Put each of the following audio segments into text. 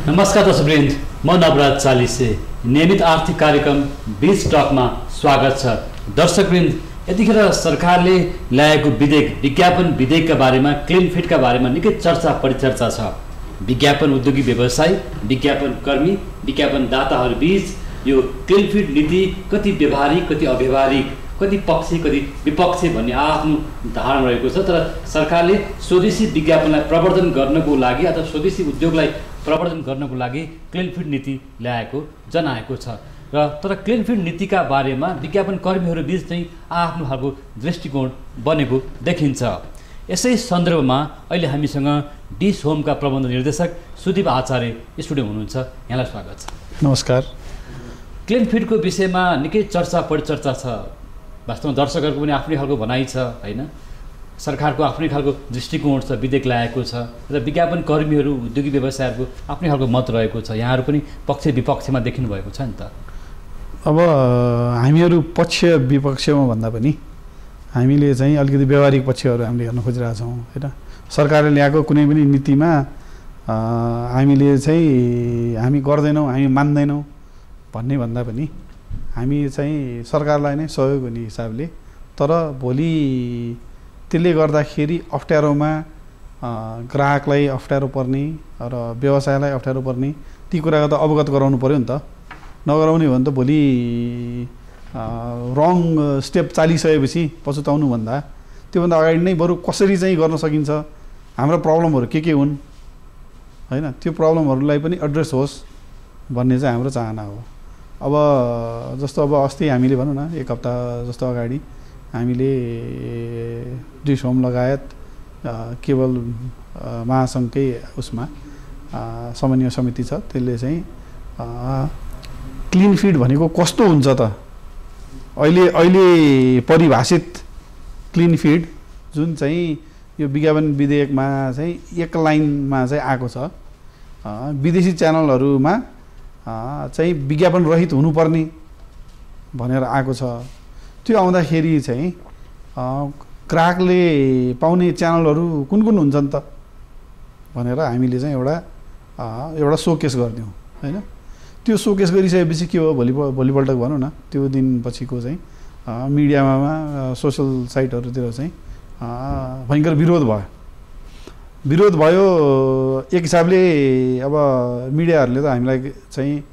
नमस्कार दर्शकवृन्द, म नवराज चालिसे नियमित आर्थिक कार्यक्रम बीच टकमा स्वागत छ। दर्शकवृन्द, यतिखेर सरकारले ल्याएको विज्ञापन विधेयकका बारेमा, क्लिन फिडका बारेमा निकै चर्चा परिचर्चा छ। विज्ञापन उद्योगी व्यवसायी, विज्ञापन कर्मी, विज्ञापनदाताहरू बीच यो क्लिन फिड नीति कति व्यवहारिक, कति अव्यवहारिक, कति पक्षी, कति विपक्षी भन्ने आफ्नो धारणा रहेको छ। तर सरकारले स्वदेशी विज्ञापनलाई प्रवर्धन गर्नको लागि अथवा स्वदेशी उद्योगलाई प्रवर्धन गर्नको लागि क्लिन फिड नीति ल्याएको जनाएको छ। तर क्लिन फिड नीतिका बारेमा विज्ञापन कर्मीहरू बीच चाहिँ आफ्नो खालको दृष्टिकोण बनेको देखिन्छ। यसै सन्दर्भमा अहिले हामीसँग डिस होमका प्रबन्ध निर्देशक सुदीप आचार्य स्टुडियो हुनुहुन्छ। यहाँलाई स्वागत छ। नमस्कार। क्लिन फिडको विषयमा निकै चर्चा परिचर्चा छ। वास्तवमा दर्शकहरूको पनि आफ्नै खालको भनाइ छ, होइन? सरकारको आफ्नै खालको दृष्टिकोण छ, विधेयक ल्याएको छ र विज्ञापन कर्मीहरू, उद्योगी व्यवसायहरूको आफ्नै खालको मत रहेको छ। यहाँहरू पनि पक्ष विपक्षमा देखिनु भएको छ नि त। अब हामीहरू पक्ष विपक्षमा भन्दा पनि हामीले चाहिँ अलिकति व्यवहारिक पक्षहरू हामीले हेर्न खोजिरहेका छौँ, होइन? सरकारले ल्याएको कुनै पनि नीतिमा हामीले चाहिँ हामी गर्दैनौँ, हामी मान्दैनौँ भन्ने भन्दा पनि हामी चाहिँ सरकारलाई नै सहयोग हुने हिसाबले, तर भोलि त्यसले गर्दाखेरि अप्ठ्यारोमा ग्राहकलाई अप्ठ्यारो पर्ने र व्यवसायलाई अप्ठ्यारो पर्ने ती कुराको त अवगत गराउनु पऱ्यो नि त। नगराउने हो भने त भोलि रङ स्टेप चालिसकेपछि पछुताउनुभन्दा त्योभन्दा अगाडि नै बरु कसरी चाहिँ गर्न सकिन्छ, हाम्रा प्रब्लमहरू के हुन्, होइन? त्यो प्रब्लमहरूलाई पनि एड्रेस होस् भन्ने चाहिँ हाम्रो चाहना हो। अब जस्तो अब अस्ति हामीले भनौँ न, एक हप्ता जस्तो अगाडि हामीले डिस होम लगायत केवल महासङ्घकै उसमा समन्वय समिति छ, त्यसले चाहिँ क्लिन फिड भनेको कस्तो हुन्छ त, अहिले परिभाषित क्लिन फिड जुन चाहिँ यो विज्ञापन विधेयकमा चाहिँ एक लाइनमा चाहिँ आएको छ, विदेशी च्यानलहरूमा चाहिँ विज्ञापन रहित हुनुपर्ने भनेर आएको छ। त्यो आउँदाखेरि चाहिँ ग्राहकले पाउने च्यानलहरू कुन हुन्छन् त भनेर हामीले चाहिँ एउटा सोकेस गरिदिउँ, होइन? त्यो सोकेस गरिसकेपछि के हो, भोलिपल्ट भनौँ न, त्यो दिन पछिको चाहिँ मिडियामा सोसल साइटहरूतिर चाहिँ भयङ्कर विरोध भयो। एक हिसाबले अब मिडियाहरूले त हामीलाई चाहिँ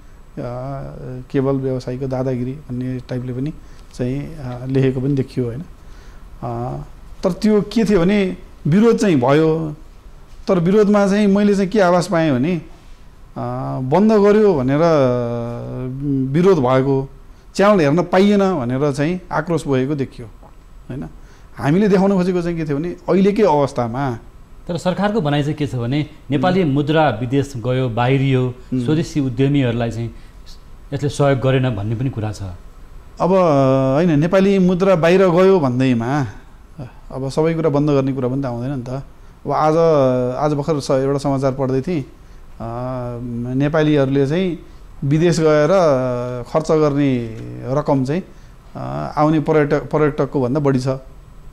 केवल व्यवसायीको दादागिरी भन्ने टाइपले पनि चाहिँ लेखेको पनि देखियो, होइन? तर त्यो के थियो भने विरोध चाहिँ भयो। तर विरोधमा चाहिँ मैले चाहिँ के आवाज पाएँ भने बन्द गर्यो भनेर विरोध भएको, च्यानल हेर्न पाइएन भनेर चाहिँ आक्रोश भएको देखियो, होइन? हामीले देखाउन खोजेको चाहिँ के थियो भने अहिलेकै अवस्थामा तर सरकारको भनाइ चाहिँ के छ भने नेपाली मुद्रा विदेश गयो, बाहिरियो, स्वदेशी उद्यमीहरूलाई चाहिँ यसले सहयोग गरेन भन्ने पनि कुरा छ। अब होइन, नेपाली मुद्रा बाहिर गयो भन्दैमा अब सबै कुरा बन्द गर्ने कुरा पनि त आउँदैन नि त। अब आज भर्खर एउटा समाचार पढ्दै थिएँ, नेपालीहरूले चाहिँ विदेश गएर खर्च गर्ने रकम चाहिँ आउने पर्यटकको भन्दा बढी छ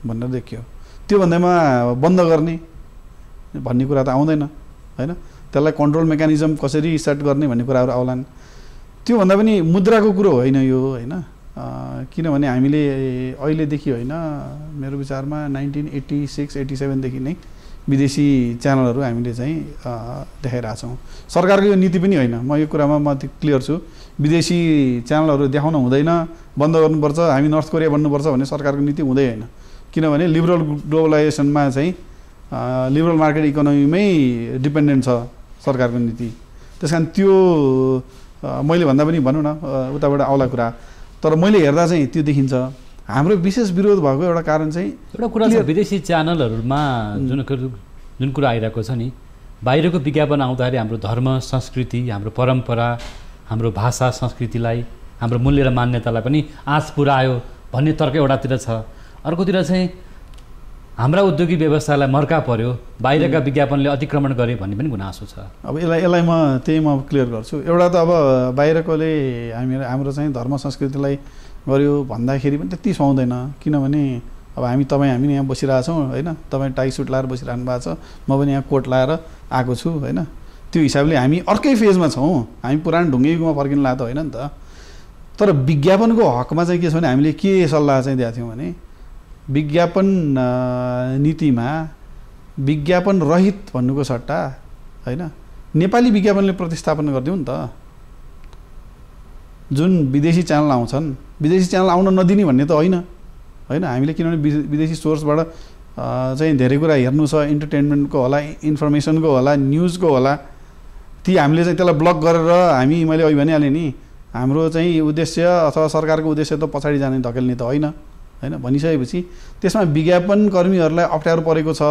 भनेर देखियो। त्यो भन्दैमा बन्द गर्ने भन्ने कुरा त आउँदैन, होइन? त्यसलाई कन्ट्रोल मेकानिजम कसरी सेट गर्ने भन्ने कुराहरू आउलान्। त्योभन्दा पनि मुद्राको कुरो होइन यो, होइन? किनभने हामीले अहिलेदेखि होइन, मेरो विचारमा 1986-87देखि नै विदेशी च्यानलहरू हामीले चाहिँ देखाइरहेछौँ। सरकारको यो नीति पनि होइन, म यो कुरामा म क्लियर छु। विदेशी च्यानलहरू देखाउन हुँदैन, बन्द गर्नुपर्छ, हामी नर्थ कोरिया बन्नुपर्छ भन्ने सरकारको नीति हुँदै होइन। किनभने लिबरल ग्लोबलाइजेसनमा चाहिँ लिबरल मार्केट इकोनोमीमै डिपेन्डेन्ट छ सरकारको नीति। त्यस कारण त्यो मैले भन्दा पनि भनौँ न उताबाट आउला कुरा, तर मैले हेर्दा चाहिँ त्यो देखिन्छ। हाम्रो विशेष विरोध भएको एउटा कारण चाहिँ एउटा कुरा छ, विदेशी च्यानलहरूमा जुन कुरा आइरहेको छ नि, बाहिरको विज्ञापन आउँदाखेरि हाम्रो धर्म संस्कृति, हाम्रो परम्परा, हाम्रो भाषा संस्कृतिलाई, हाम्रो मूल्य र मान्यतालाई पनि आँच पुर्यायो भन्ने तर्क एउटातिर छ। अर्कोतिर चाहिँ हाम्रा उद्योगी व्यवसायलाई मर्का पर्यो, बाहिरका विज्ञापनले अतिक्रमण गरे भन्ने पनि गुनासो छ। अब यसलाई म क्लियर गर्छु। एउटा त अब बाहिरकोले हाम्रो चाहिँ धर्म संस्कृतिलाई गर्यो भन्दाखेरि पनि त्यति सुहाउँदैन, किनभने अब हामी यहाँ बसिरहेछौँ, होइन? तपाईँ टाई सुट लाएर बसिरहनु भएको छ, म पनि यहाँ कोट लाएर आएको छु, होइन? त्यो हिसाबले हामी अर्कै फेजमा छौँ, हामी पुरानो ढुङ्गेमा फर्किनु ला त होइन नि त। तर विज्ञापनको हकमा चाहिँ के छ भने हामीले के सल्लाह चाहिँ दिएको थियौँ भने विज्ञापन नीतिमा विज्ञापन रहित भन्नुको सट्टा होइन नेपाली विज्ञापनले प्रतिस्थापन गरिदिउँ नि त। जुन विदेशी च्यानल आउँछन्, विदेशी च्यानल आउन नदिने भन्ने त होइन होइन, हामीले किनभने विदेशी सोर्सबाट चाहिँ धेरै कुरा हेर्नु छ, इन्टरटेनमेन्टको होला, इन्फर्मेसनको होला, न्युजको होला, ती हामीले चाहिँ त्यसलाई ब्लक गरेर मैले अघि भनिहालेँ नि, हाम्रो चाहिँ उद्देश्य अथवा सरकारको उद्देश्य त पछाडि जाने धकेल्ने त होइन होइन। भनिसकेपछि त्यसमा विज्ञापन कर्मीहरूलाई अप्ठ्यारो परेको छ,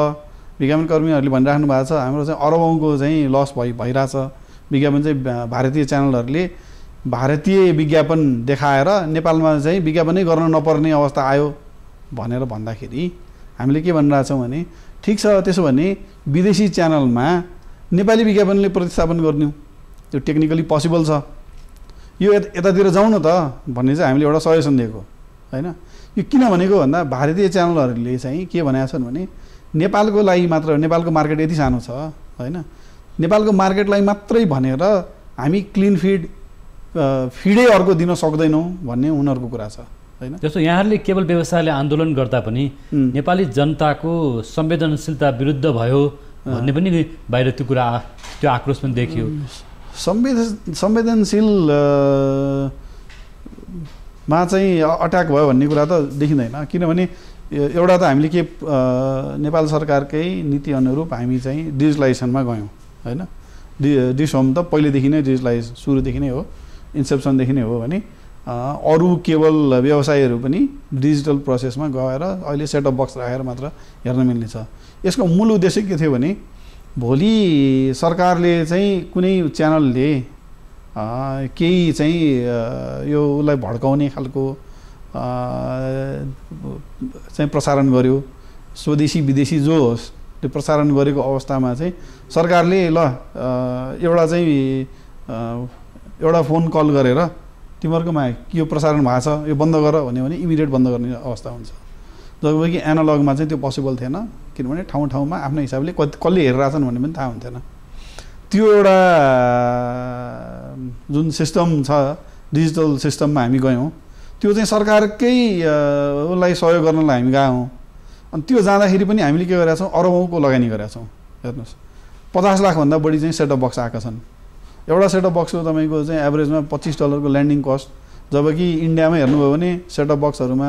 विज्ञापन कर्मीहरूले भनिराख्नु भएको छ हाम्रो चाहिँ अरबौँको चाहिँ लस भइरहेछ। विज्ञापन चाहिँ भारतीय च्यानलहरूले भारतीय विज्ञापन देखाएर नेपालमा चाहिँ विज्ञापनै गर्न नपर्ने अवस्था आयो भनेर भन्दाखेरि हामीले के भनिरहेछौँ भने ठिक छ, त्यसो भने विदेशी च्यानलमा नेपाली विज्ञापनले प्रतिस्थापन गरिदिउँ, त्यो टेक्निकली पोसिबल छ, यो यतातिर जाउँ न त भन्ने चाहिँ हामीले एउटा सजेसन दिएको होइन। यो किन भनेको भन्दा भारतीय च्यानलहरूले चाहिँ के भनेका छन् भने नेपालको लागि मात्र, नेपालको मार्केट यति सानो छ होइन, नेपालको मार्केटलाई मात्रै भनेर हामी क्लिन फिडै अर्को दिन सक्दैनौँ भन्ने उनीहरूको कुरा छ होइन। जस्तो यहाँहरूले केवल व्यवसायले आन्दोलन गर्दा पनि नेपाली जनताको संवेदनशीलता विरुद्ध भयो भन्ने पनि बाहिर त्यो कुरा, त्यो आक्रोश पनि देखियो। संवेदनशील मा चाहिँ अट्याक भयो भन्ने कुरा त देखिँदैन, किनभने एउटा त हामीले के नेपाल सरकारकै नीति अनुरूप हामी चाहिँ डिजिटलाइजेसनमा गयौँ होइन। डिसोम त पहिलेदेखि नै डिजिटलाइज सुरुदेखि नै हो, इन्सेप्सनदेखि नै हो भने अरू केवल व्यवसायहरू पनि डिजिटल प्रोसेसमा गएर अहिले सेट अफ बक्स राखेर मात्र हेर्न मिल्ने छ। यसको मूल उद्देश्य के थियो भने भोलि सरकारले चाहिँ कुनै च्यानलले केही चाहिँ यो उसलाई भड्काउने खालको चाहिँ प्रसारण गर्यो, स्वदेशी विदेशी जो होस् त्यो प्रसारण गरेको अवस्थामा चाहिँ सरकारले एउटा चाहिँ एउटा फोन कल गरेर तिमीहरूकोमा यो प्रसारण भएको छ यो बन्द गर भन्यो भने इमिडिएट बन्द गर्ने अवस्था हुन्छ। जबकि एनालगमा चाहिँ त्यो पोसिबल थिएन, किनभने ठाउँ ठाउँमा आफ्नो हिसाबले कसले हेरिरहेछन् भन्ने पनि थाहा हुन्थेन। त्यो एउटा जुन सिस्टम छ डिजिटल सिस्टममा हामी गयौँ, त्यो चाहिँ सरकारकै उसलाई सहयोग गर्नलाई हामी गयौँ। अनि त्यो जाँदाखेरि पनि हामीले के गरेका छौँ, अरबौँको लगानी गरेका छौँ। हेर्नुहोस् 50 लाखभन्दा बढी चाहिँ सेटअप बक्स आएका छन्। एउटा सेटअप बक्सको तपाईँको चाहिँ एभरेजमा $25 ल्यान्डिङ कस्ट, जबकि इन्डियामा हेर्नुभयो भने सेटअप बक्सहरूमा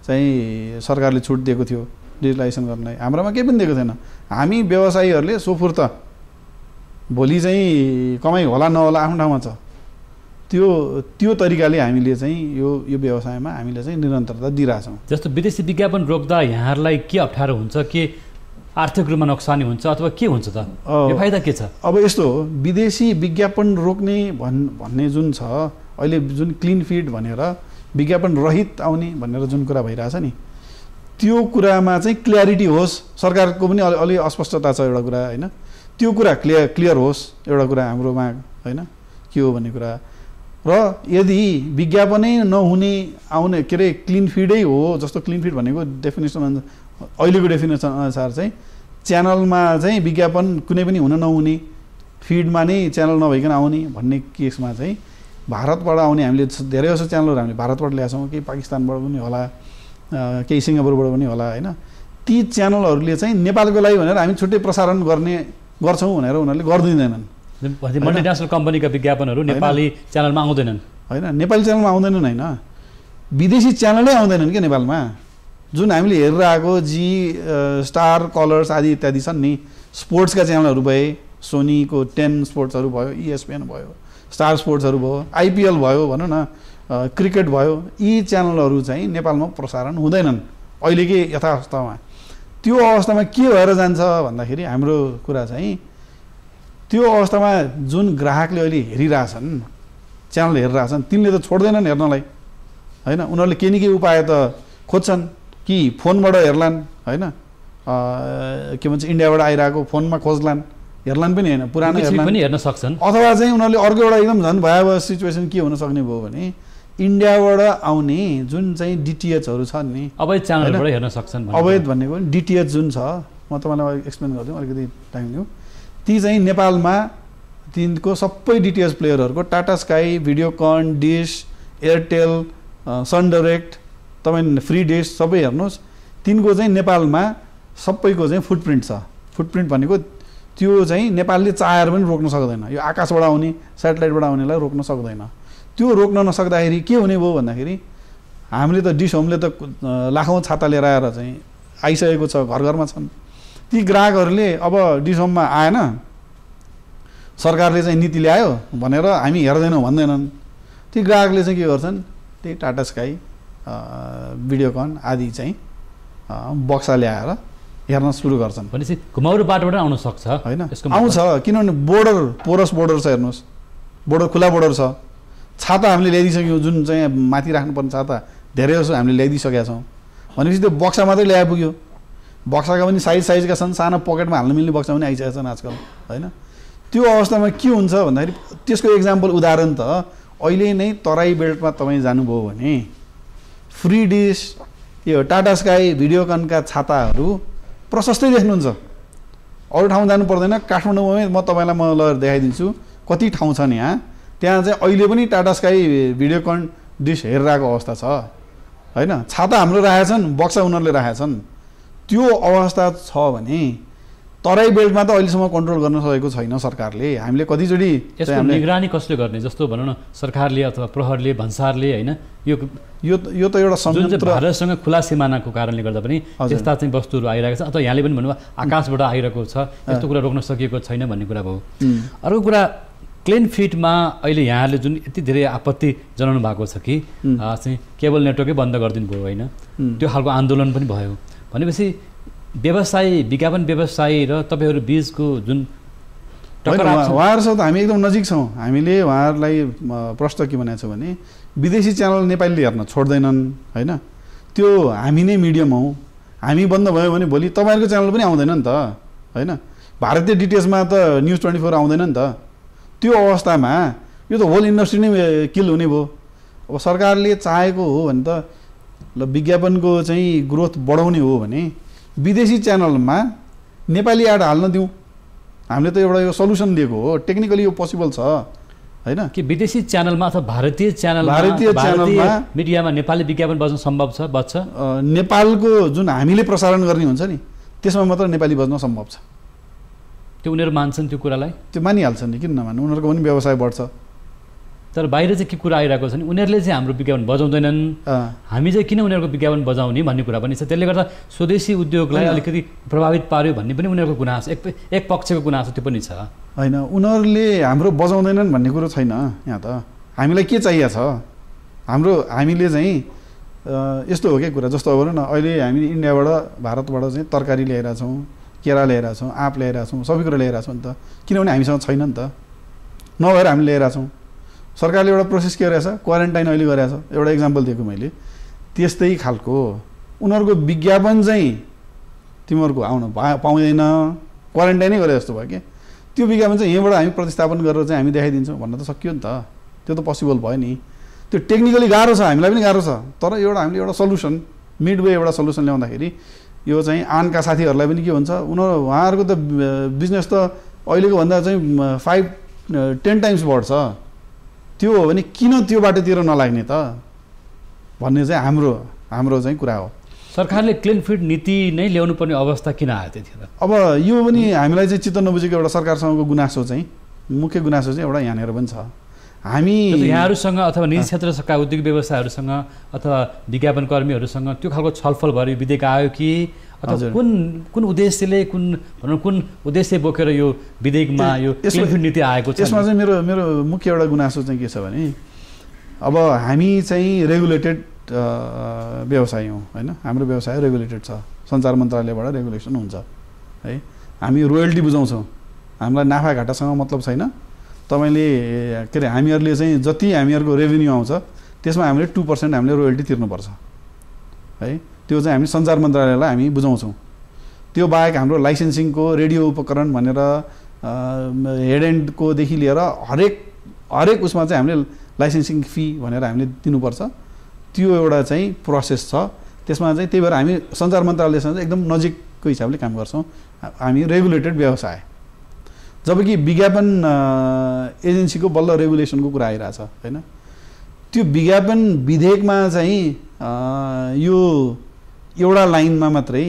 चाहिँ सरकारले छुट दिएको थियो डिजिटलाइजेसन गर्नलाई, हाम्रोमा केही पनि दिएको थिएन। हामी व्यवसायीहरूले सोफुर त भोलि चाहिँ कमाइ होला नहोला आफ्नो ठाउँमा छ, त्यो तरिकाले हामीले चाहिँ यो व्यवसायमा हामीले चाहिँ निरन्तरता दिइरहेछौँ। जस्तो विदेशी विज्ञापन रोक्दा यहाँहरूलाई के अप्ठ्यारो हुन्छ, के आर्थिक रूपमा नोक्सानी हुन्छ अथवा के हुन्छ त, यो फाइदा के छ? अब यस्तो हो, विदेशी विज्ञापन रोक्ने भन्ने जुन छ अहिले, जुन क्लिन फिड भनेर विज्ञापन रहित आउने भनेर जुन कुरा भइरहेछ नि, त्यो कुरामा चाहिँ क्ल्यारिटी होस्, सरकारको पनि अलि अस्पष्टता छ एउटा कुरा होइन, त्यो कुरा क्लियर होस् एउटा कुरा हाम्रो माग होइन के हो भन्ने कुरा। र यदि विज्ञापनै नहुने आउने के अरे क्लिन फिडै हो, जस्तो क्लिन फिड भनेको डेफिनेसन अहिलेको डेफिनेसन अनुसार चाहिँ च्यानलमा चाहिँ विज्ञापन कुनै पनि हुन नहुने, फिडमा नै च्यानल नभइकन आउने भन्ने केसमा चाहिँ भारतबाट आउने हामीले धेरै जसो च्यानलहरू हामीले भारतबाट ल्याएको छौँ, केही पाकिस्तानबाट पनि होला, केही सिङ्गापुरबाट पनि होला होइन। ती च्यानलहरूले चाहिँ नेपालको लागि भनेर हामी छुट्टै प्रसारण गर्छौँ भनेर उनीहरूले गर्दिँदैनन्। मल्टिनेसनल कम्पनीका विज्ञापनहरू नेपाली च्यानलमा आउँदैनन् होइन, नेपाली च्यानलमा आउँदैनन् होइन, विदेशी च्यानलै आउँदैनन् क्या नेपालमा। जुन हामीले हेरेर आएको जी स्टार कलर्स आदि इत्यादि छन् नि, स्पोर्ट्सका च्यानलहरू भए, सोनीको 10 स्पोर्ट्सहरू भयो, ESPN भयो, स्टार स्पोर्ट्सहरू भयो, IPL भयो भनौँ न, क्रिकेट भयो, यी च्यानलहरू चाहिँ नेपालमा प्रसारण हुँदैनन् अहिलेकै यथावस्थामा। त्यो अवस्थामा के भएर जान्छ भन्दाखेरि हाम्रो कुरा चाहिँ त्यो अवस्थामा जुन ग्राहकले अहिले हेरिरहेछन्, च्यानल हेरिरहेछन्, तिनले त छोड्दैनन् हेर्नलाई होइन। उनीहरूले केही न केही उपाय त खोज्छन् कि फोनबाट हेर्लान् होइन, के भन्छ इन्डियाबाट आइरहेको फोनमा खोज्लान्, हेर्लान् पनि होइन, पुरानो हेर्न सक्छन्। अथवा चाहिँ उनीहरूले अर्को एउटा एकदम झन् भयावह सिचुएसन के हुन सक्ने भयो भने इन्डियाबाट आउने जुन चाहिँ DTHहरू छन् नि, अवैध च्यानलबाट हेर्न सक्छन्। अवैध भनेको DTH जुन छ, म तपाईँलाई एक्सप्लेन गरिदिउँ अलिकति टाइम लिउँ। ती चाहिँ नेपालमा तिनको सबै डिटिएच प्लेयरहरूको Tata sky, Videocon, dish, Airtel, Sun Direct, तपाईँ फ्री डिस सबै हेर्नुहोस्, तिनको चाहिँ नेपालमा सबैको चाहिँ फुटप्रिन्ट छ। फुटप्रिन्ट भनेको त्यो चाहिँ नेपालले चाहेर पनि रोक्न सक्दैन। यो आकाशबाट आउने, सेटेलाइटबाट आउनेलाई रोक्न सक्दैन। त्यो रोक्न नसक्दाखेरि के हुने भयो भन्दाखेरि हामीले त डिस होमले त लाखौँ छाता लिएर आएर चाहिँ आइसकेको छ, घर घरमा छन्। ती ग्राहकहरूले अब डिस होममा आएन, सरकारले चाहिँ नीति ल्यायो भनेर हामी हेर्दैनौँ भन्दैनन्। ती ग्राहकले चाहिँ के गर्छन्, त्यही टाटा स्काई, भिडियोकन आदि चाहिँ बक्सा ल्याएर हेर्न सुरु गर्छन्। भनेपछि घुमाउरो बाटोबाट आउन सक्छ होइन? आउँछ, किनभने बोर्डर, पोरस बोर्डर छ। हेर्नुहोस्, बोर्डर खुला बोर्डर छ। छाता हामीले ल्याइदिइसक्यौँ, जुन चाहिँ माथि राख्नुपर्ने छाता धेरै जसो हामीले ल्याइदिइसकेका छौँ। भनेपछि त्यो बक्सा मात्रै ल्याइपुग्यो। बक्साका पनि साइजका छन्, सानो पकेटमा हाल्न मिल्ने बक्सा पनि आइसकेका छन् आजकल होइन? त्यो अवस्थामा के हुन्छ भन्दाखेरि त्यसको एक्जाम्पल उदाहरण त अहिले नै तराई बेल्टमा तपाईँ जानुभयो भने फ्री डिस, यो टाटा स्काई, भिडियोकनका छाताहरू प्रशस्तै देख्नुहुन्छ। अरू ठाउँ जानु पर्दैन, काठमाडौँमै म तपाईँलाई म लगेर देखाइदिन्छु कति ठाउँ छन् यहाँ। त्यहाँ चाहिँ अहिले पनि टाटा स्काई, भिडियोकन, डिस हेरिरहेको अवस्था छ होइन? छाता हाम्रो राखेछन्, बक्सा उनीहरूले राखेछन्। त्यो अवस्था छ भने तराई बेल्टमा त अहिलेसम्म कन्ट्रोल गर्न सकेको छैन सरकारले। हामीले कतिचोटि यसको निगरानी कसले गर्ने? जस्तो भनौँ न, सरकारले अथवा प्रहरले, भन्सारले होइन? यो त एउटा संयन्त्र, भारतसँग खुला सिमानाको कारणले गर्दा पनि त्यस्ता चाहिँ वस्तुहरू आइरहेको छ, अथवा यहाँले पनि भन्नुभयो आकाशबाट आइरहेको छ, यस्तो कुरा रोक्न सकिएको छैन भन्ने कुरा भयो। अर्को कुरा, क्लिन फिटमा अहिले यहाँले जुन यति धेरै आपत्ति जनाउनु भएको छ कि चाहिँ केबल नेटवर्कै बन्द गरिदिनु भयो होइन? त्यो खालको आन्दोलन पनि भयो। भनेपछि व्यवसायी, विज्ञापन व्यवसायी र तपाईँहरू बिचको जुन उहाँहरूसँग त हामी एकदम नजिक छौँ। हामीले उहाँहरूलाई प्रश्न के भनेको छ भने विदेशी च्यानल नेपालीले हेर्न छोड्दैनन् होइन? त्यो हामी नै मिडियम हौँ, हामी बन्द भयो भने भोलि तपाईँहरूको च्यानल पनि आउँदैन नि त होइन? भारतीय डिटिएचमा त न्युज 24 आउँदैन नि त। त्यो अवस्थामा यो त होल इन्डस्ट्री नै किल हुने भयो। अब सरकारले चाहेको हो भने त ल विज्ञापनको चाहिँ ग्रोथ बढाउने हो भने विदेशी च्यानलमा नेपाली एड हाल्न दिउँ। हामीले त एउटा यो सल्युसन दिएको हो, टेक्निकली यो पोसिबल छ होइन? कि विदेशी च्यानलमा अथवा भारतीय च्यानलमा मिडियामा नेपाली विज्ञापन बज्न सम्भव छ, बज्छ? नेपालको जुन हामीले प्रसारण गर्ने हुन्छ नि त्यसमा मात्र नेपाली बज्न सम्भव छ। त्यो उनीहरू मान्छन् त्यो कुरालाई? त्यो मानिहाल्छन् नि, किन नमान्नु? उनीहरूको पनि व्यवसाय बढ्छ। तर बाहिर चाहिँ के कुरा आइरहेको छ नि, उनीहरूले चाहिँ हाम्रो विज्ञापन बजाउँदैनन्, हामी चाहिँ किन उनीहरूको विज्ञापन बजाउने भन्ने कुरा पनि छ। त्यसले गर्दा स्वदेशी उद्योगलाई अलिकति प्रभावित पार्यो भन्ने पनि उनीहरूको गुनासो, एक पक्षको गुनासो त्यो पनि छ होइन? उनीहरूले हाम्रो बजाउँदैनन् भन्ने कुरो छैन। यहाँ त हामीलाई के चाहिएको छ? हामीले चाहिँ यस्तो हो क्या कुरा, जस्तो अब न अहिले हामी इन्डियाबाट, भारतबाट चाहिँ तरकारी ल्याइरहेको छौँ, केरा ल्याइरहेको छौँ, आँप ल्याइरहेको छौँ, सबै कुरा ल्याइरहेको छौँ नि त, किनभने हामीसँग छैन नि त, नभएर हामी ल्याइरहेको छौँ। सरकारले एउटा प्रोसेस के गरेछ, क्वारेन्टाइन अहिले गरेछ, एउटा इक्जाम्पल दिएको मैले। त्यस्तै खालको उनीहरूको विज्ञापन चाहिँ तिमीहरूको आउन पाउँदैन, क्वारेन्टाइनै गरे जस्तो भयो क्या। त्यो विज्ञापन चाहिँ यहीँबाट हामी प्रतिस्थापन गरेर चाहिँ हामी देखाइदिन्छौँ भन्न त सकियो नि त। त्यो त पोसिबल भयो नि। त्यो टेक्निकली गाह्रो छ, हामीलाई पनि गाह्रो छ, तर हामीले एउटा सल्युसन, मिड वे एउटा सल्युसन ल्याउँदाखेरि यो चाहिँ आनका साथीहरूलाई पनि के हुन्छ, उहाँहरूको त बिजनेस त अहिलेको भन्दा चाहिँ 5-10 टाइम्स बढ्छ। त्यो हो भने किन त्यो बाटोतिर नलाग्ने त भन्ने चाहिँ हाम्रो चाहिँ कुरा हो। सरकारले क्लिन फिट नीति नै ल्याउनु पर्ने अवस्था किन आयो त्यतिखेर? अब यो पनि हामीलाई चाहिँ चित्त नबुझेको एउटा सरकारसँगको गुनासो चाहिँ, मुख्य गुनासो चाहिँ एउटा यहाँनिर पनि छ। हामी यहाँहरूसँग अथवा निजी क्षेत्रका उद्योग व्यवसायहरूसँग अथवा विज्ञापन कर्मीहरूसँग त्यो खालको छलफल भयो, विधेयक आयो कि अथवा कुन उद्देश्यले, कुन उद्देश्य बोकेर यो विधेयकमा यो क्लिन फिट नीति आएको छ? यसमा चाहिँ मेरो मुख्य एउटा गुनासो चाहिँ के छ भने अब हामी चाहिँ रेगुलेटेड व्यवसाय हौँ होइन? हाम्रो व्यवसाय रेगुलेटेड छ, सञ्चार मन्त्रालयबाट रेगुलेसन हुन्छ है। हामी रोयल्टी बुझाउँछौँ, हामीलाई नाफा घाटासँग मतलब छैन। तपाईँले के अरे हामीहरूले चाहिँ जति हामीहरूको रेभेन्यू आउँछ त्यसमा हामीले 2% हामीले रोयल्टी तिर्नुपर्छ है। त्यो चाहिँ हामी सञ्चार मन्त्रालयलाई हामी बुझाउँछौँ। त्यो बाहेक हाम्रो लाइसेन्सिङको, रेडियो उपकरण भनेर हेड एन्डकोदेखि लिएर हरेक उसमा चाहिँ हामीले लाइसेन्सिङ फी भनेर हामीले दिनुपर्छ। त्यो एउटा चाहिँ प्रोसेस छ। त्यसमा चाहिँ त्यही भएर हामी सञ्चार मन्त्रालयसँग एकदम नजिकको हिसाबले काम गर्छौँ। हामी रेगुलेटेड व्यवसाय। जबकि विज्ञापन एजेन्सीको बल्ल रेगुलेसनको कुरा आइरहेछ होइन। त्यो विज्ञापन विधेयकमा चाहिँ यो एउटा लाइनमा मात्रै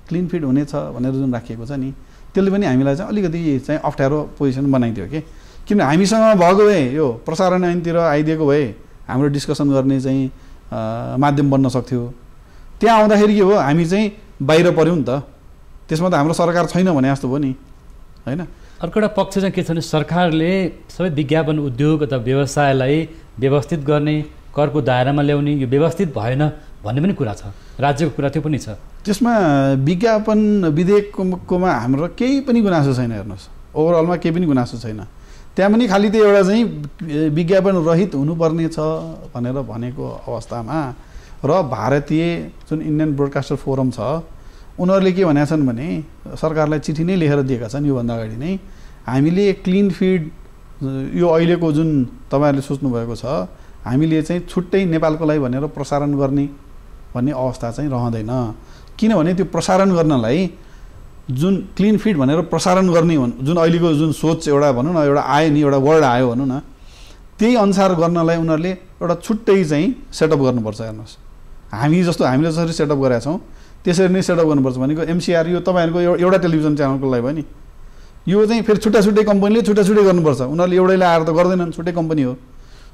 क्लिन फिड हुनेछ भनेर जुन राखिएको छ नि, त्यसले पनि हामीलाई चाहिँ अलिकति चाहिँ अप्ठ्यारो पोजिसन बनाइदियो कि। किन हामीसँग भएको भए यो प्रसारण ऐनतिर आइदिएको भए हाम्रो डिस्कसन गर्ने चाहिँ माध्यम बन्न सक्थ्यो। त्यहाँ आउँदाखेरि के हो, हामी चाहिँ बाहिर पऱ्यौँ नि त, त्यसमा त हाम्रो सरकार छैन भने जस्तो भयो नि होइन। अर्को एउटा पक्ष चाहिँ के छ भने सरकारले सबै विज्ञापन उद्योग अथवा व्यवसायलाई व्यवस्थित गर्ने, करको दायरामा ल्याउने, यो व्यवस्थित भएन भन्ने पनि कुरा छ, राज्यको कुरा त्यो पनि छ। त्यसमा विज्ञापन विधेयककोमा हाम्रो केही पनि गुनासो छैन, हेर्नुहोस् ओभरअलमा केही पनि गुनासो छैन। त्यहाँ पनि खालि त्यो एउटा चाहिँ विज्ञापन रहित हुनुपर्ने छ भनेर भनेको अवस्थामा र भारतीय जुन इन्डियन ब्रोडकास्टर फोरम छ उनीहरूले के भनेका छन् भने सरकारलाई चिठी नै लेखेर दिएका छन् योभन्दा अगाडि नै, हामीले क्लिन फिड यो अहिलेको जुन तपाईँहरूले सोच्नुभएको छ हामीले चाहिँ छुट्टै नेपालको लागि भनेर प्रसारण गर्ने भन्ने अवस्था चाहिँ रहँदैन। किनभने त्यो प्रसारण गर्नलाई जुन क्लिन फिड भनेर प्रसारण गर्ने जुन अहिलेको जुन सोच एउटा भनौँ न, एउटा आयो नि, एउटा वर्ड आयो भनौँ न, त्यही अनुसार गर्नलाई उनीहरूले एउटा छुट्टै चाहिँ सेटअप गर्नुपर्छ। हेर्नुहोस् हामीले जसरी सेटअप गरेका छौँ त्यसरी नै सेटअप गर्नुपर्छ। भनेको एमसिआर यो तपाईँहरूको एउटा टेलिभिजन च्यानलको लागि भयो नि, यो चाहिँ फेरि छुट्टा छुट्टै कम्पनीले छुट्टा छुट्टै गर्नुपर्छ। उनीहरूले एउटैलाई आएर त गर्दैनन्, छुट्टै कम्पनी हो।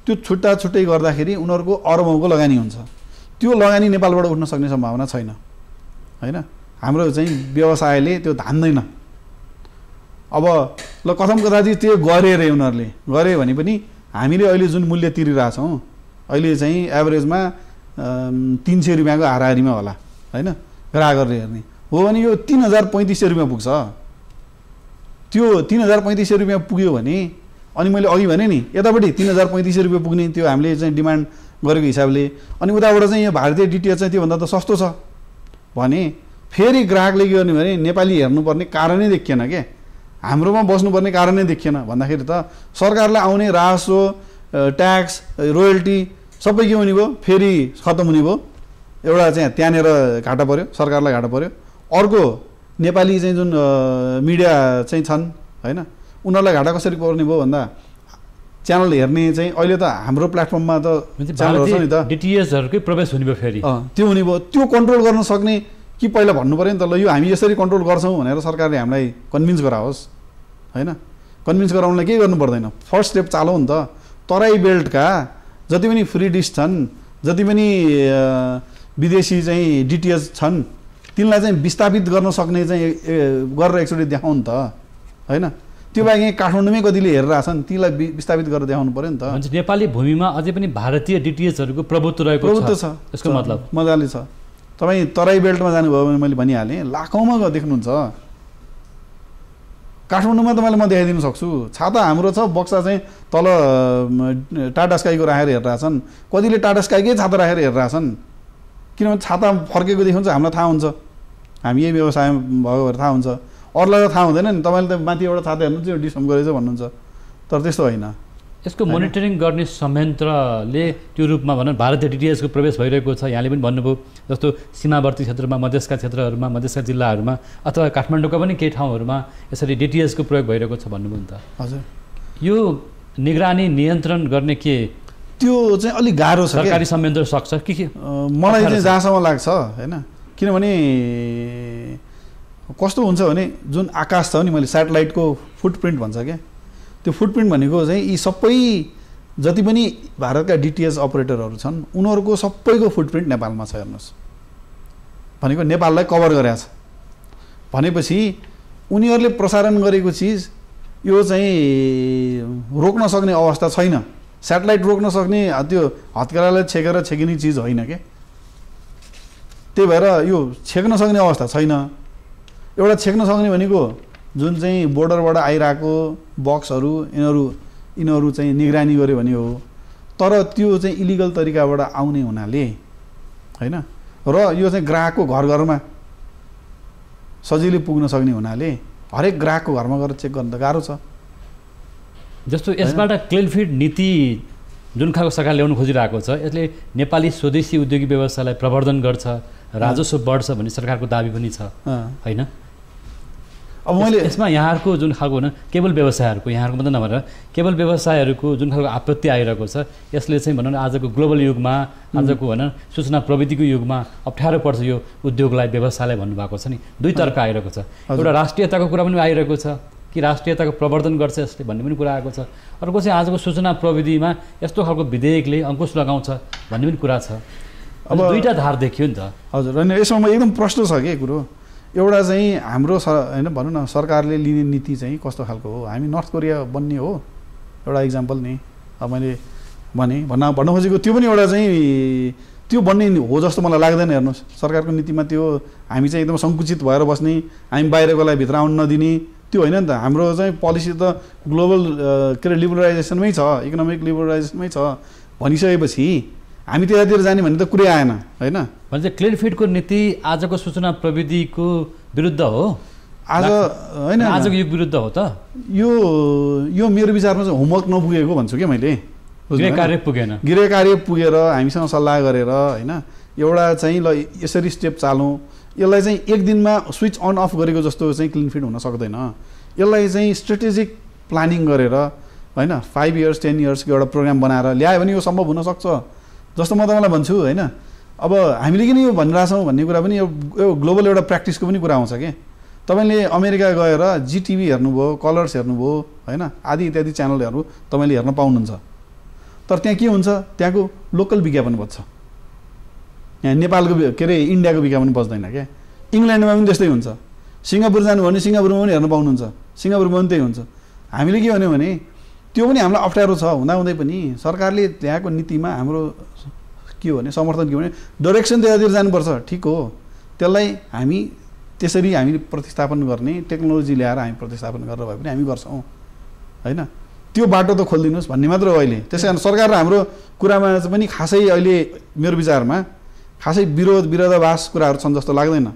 त्यो छुट्टा छुट्टै गर्दाखेरि उनीहरूको अरबौँको लगानी हुन्छ, त्यो लगानी नेपालबाट उठ्न सक्ने सम्भावना छैन होइन। हाम्रो चाहिँ व्यवसायले त्यो धान्दैन। अब ल कथम कथा चाहिँ त्यो गरे रे उनीहरूले गरे भने पनि हामीले अहिले जुन मूल्य तिरिरहेछौँ अहिले चाहिँ एभरेजमा 300 रुपियाँको हाराहारीमा होला होइन ग्राहकहरूले हेर्ने हो भने यो 3035 रुपियाँ पुग्छ। त्यो 3035 रुपियाँ पुग्यो भने अनि मैले अघि भने नि यतापट्टि 3035 रुपियाँ पुग्ने त्यो हामीले चाहिँ डिमान्ड गरेको हिसाबले, अनि उताबाट चाहिँ यो भारतीय डिटिएच चाहिँ त्योभन्दा त सस्तो छ भने फेरि ग्राहकले के गर्ने भने नेपाली हेर्नुपर्ने कारणै देखिएन के, हाम्रोमा बस्नुपर्ने कारणै देखिएन भन्दाखेरि त सरकारलाई आउने राजस्व ट्याक्स रोयल्टी सबै के हुने भयो, फेरि खत्तम हुने भयो। एउटा चाहिँ त्यहाँनिर घाटा पऱ्यो, सरकारलाई घाटा पऱ्यो। अर्को नेपाली चाहिँ जुन मिडिया चाहिँ छन् होइन उनीहरूलाई घाटा कसरी पर्ने भयो भन्दा च्यानल हेर्ने चाहिँ अहिले त हाम्रो प्लेटफर्ममा त च्यानल छ नि त, डिटिएचहरुकै प्रवेश हुने भयो, फेरि त्यो हुने भयो। त्यो कन्ट्रोल गर्न सक्ने कि पहिला भन्नु पऱ्यो नि त, ल यो हामी यसरी कन्ट्रोल गर्छौँ भनेर सरकारले हामीलाई कन्भिन्स गराओस् होइन। कन्भिन्स गराउनलाई केही गर्नु पर्दैन, फर्स्ट स्टेप चालौ नि त। तराई बेल्टका जति पनि फ्री डिस छन्, जति पनि विदेशी चाहिँ डिटिएच छन् तिनलाई चाहिँ विस्थापित गर्न सक्ने चाहिँ गरेर एकचोटि देखाउँ नि त होइन। त्यो बाहेक यहाँ काठमाडौँमै कतिले हेरिरहेछन् तिनलाई विस्थापित गरेर देखाउनु पऱ्यो नि त। नेपाली भूमिमा अझै पनि भारतीय डिटिएचहरुको प्रभुत्व रहेको छ, यसको मतलब मजाले छ। तपाईँ तराई बेल्टमा जानुभयो भने मैले भनिहालेँ लाखौँमा देख्नुहुन्छ। काठमाडौँमा तपाईँलाई म देखाइदिन सक्छु, छाता हाम्रो छ, बक्सा चाहिँ तल टाटा स्काईको राखेर हेरिरहेछन्, कतिले टाटा स्काईकै छाता राखेर हेरिरहेछन्। किनभने छाता फर्केको देखाउँछ, हामीलाई थाहा हुन्छ, हामी यही व्यवसायमा भएको भएर थाहा हुन्छ। अरूलाई त थाहा हुँदैन नि, तपाईँले त माथि एउटा छाता हेर्नुहुन्छ यो डिस्कम गरेछ भन्नुहुन्छ, तर त्यस्तो होइन। यसको मोनिटरिङ गर्ने संयन्त्रले त्यो रूपमा भनौँ भारतीय डिटिएचको प्रवेश भइरहेको छ, यहाँले पनि भन्नुभयो जस्तो सीमावर्ती क्षेत्रमा, मधेसका क्षेत्रहरूमा, मधेसका जिल्लाहरूमा अथवा काठमाडौँका पनि केही ठाउँहरूमा यसरी डिटिएचको प्रयोग भइरहेको छ भन्नुभयो नि त। हजुर, यो निगरानी नियन्त्रण गर्ने के त्यो चाहिँ अलिक गाह्रो छ, सरकारी संयन्त्र सक्छ के मलाई चाहिँ जहाँसम्म लाग्छ होइन। किनभने कस्तो हुन्छ भने जुन आकाश छ नि, मैले सेटेलाइटको फुटप्रिन्ट भन्छ क्या, त्यो फुटप्रिन्ट भनेको चाहिँ यी सबै जति पनि भारतका डिटिएच अपरेटरहरू छन् उनीहरूको सबैको फुटप्रिन्ट नेपालमा छ। हेर्नुहोस् भनेको नेपाललाई कभर गरेको छ भनेपछि उनीहरूले प्रसारण गरेको चिज यो चाहिँ रोक्न सक्ने अवस्था छैन। सेटेलाइट रोक्न सक्ने त्यो हत्केलालाई छेकेर छेकिने चिज होइन क्या, त्यही भएर यो छेक्न सक्ने अवस्था छैन। एउटा छेक्न सक्ने भनेको जुन चाहिँ बोर्डरबाट आइरहेको बक्सहरू यिनीहरू चाहिँ निगरानी गर्यो भने हो, तर त्यो चाहिँ इलिगल तरिकाबाट आउने हुनाले होइन र यो चाहिँ ग्राहकको घर घरमा सजिलै पुग्न सक्ने हुनाले हरेक ग्राहकको घरमा गएर चेक गर्न त गाह्रो छ। जस्तो यसबाट क्लिन फिड नीति जुन खालको सरकार ल्याउनु खोजिरहेको छ यसले नेपाली स्वदेशी उद्योगी व्यवसायलाई प्रवर्धन गर्छ, राजस्व बढ्छ भन्ने सरकारको दाबी पनि छ होइन। अब मैले यसमा यहाँहरूको जुन खालको होइन केवल व्यवसायहरूको यहाँहरूको मात्रै नभएर केवल व्यवसायहरूको जुन खालको आपत्ति आइरहेको छ यसले चाहिँ भनौँ न आजको ग्लोबल युगमा आजको होइन सूचना प्रविधिको युगमा अप्ठ्यारो पर्छ यो उद्योगलाई व्यवसायलाई भन्नुभएको छ नि दुई तर्क आइरहेको छ एउटा राष्ट्रियताको कुरा पनि आइरहेको छ कि राष्ट्रियताको प्रवर्धन गर्छ यसले भन्ने पनि कुरा आएको छ अर्को चाहिँ आजको सूचना प्रविधिमा यस्तो खालको विधेयकले अङ्कुश लगाउँछ भन्ने पनि कुरा छ अब दुईवटा धार देखियो नि त हजुर होइन यसमा एकदम प्रश्न छ कि कुरो एउटा चाहिँ हाम्रो होइन भनौँ न सरकारले लिने नीति चाहिँ कस्तो खालको हो हामी नर्थ कोरिया बन्ने हो एउटा इक्जाम्पल नि अब मैले भन्न खोजेको त्यो पनि एउटा चाहिँ त्यो बन्ने हो जस्तो मलाई लाग्दैन हेर्नुहोस् सरकारको नीतिमा त्यो हामी चाहिँ एकदम सङ्कुचित भएर बस्ने हामी बाहिरकोलाई भित्र आउन नदिने त्यो होइन नि त हाम्रो चाहिँ पोलिसी त ग्लोबल के अरे लिबरलाइजेसनमै छ इकोनोमिक लिबरलाइजेसनमै छ भनिसकेपछि हामी त्यतातिर जाने भन्ने त कुरै आएन होइन भने चाहिँ क्लिन फिडको नीति आजको सूचना प्रविधिको विरुद्ध हो आज होइन आजको युग विरुद्ध हो त यो मेरो विचारमा चाहिँ होमवर्क नपुगेको भन्छु क्या मैले गृह कार्य पुगेन गृह कार्य पुगेर हामीसँग सल्लाह गरेर होइन एउटा चाहिँ ल यसरी स्टेप चालौँ यसलाई चाहिँ एक दिनमा स्विच अन अफ गरेको जस्तो चाहिँ क्लिन फिड हुन सक्दैन यसलाई चाहिँ स्ट्रेटेजिक प्लानिङ गरेर होइन 5 इयर्स 10 इयर्सको एउटा प्रोग्राम बनाएर ल्यायो भने यो सम्भव हुनसक्छ जस्तो म तपाईँलाई भन्छु होइन अब हामीले किन यो भनिरहेछौँ भन्ने कुरा पनि यो ग्लोबल एउटा प्र्याक्टिसको पनि कुरा आउँछ कि तपाईँले अमेरिका गएर जिटिभी हेर्नुभयो कलर्स हेर्नुभयो होइन आदि इत्यादि च्यानलहरू तपाईँले हेर्न पाउनुहुन्छ तर त्यहाँ के हुन्छ त्यहाँको लोकल विज्ञापन बज्छ यहाँ नेपालको के अरे इन्डियाको विज्ञापन बज्दैन क्या इङ्ल्यान्डमा पनि त्यस्तै हुन्छ सिङ्गापुर जानुभयो भने सिङ्गापुरमा पनि हेर्न पाउनुहुन्छ सिङ्गापुरमा पनि त्यही हुन्छ हामीले के भन्यो भने त्यो पनि हामीलाई अप्ठ्यारो छ हुँदाहुँदै पनि सरकारले त्यहाँको नीतिमा हाम्रो के हो भने समर्थन के भने डाइरेक्सन त्यतातिर जानुपर्छ ठिक हो त्यसलाई हामी त्यसरी हामी प्रतिस्थापन गर्ने टेक्नोलोजी ल्याएर हामी प्रतिस्थापन गरेर भए पनि हामी गर्छौँ होइन त्यो बाटो त खोलिदिनुहोस् भन्ने मात्र हो अहिले त्यसै कारण सरकार र हाम्रो कुरामा पनि खासै अहिले मेरो विचारमा खासै विरोधाभास कुराहरू छन् जस्तो लाग्दैन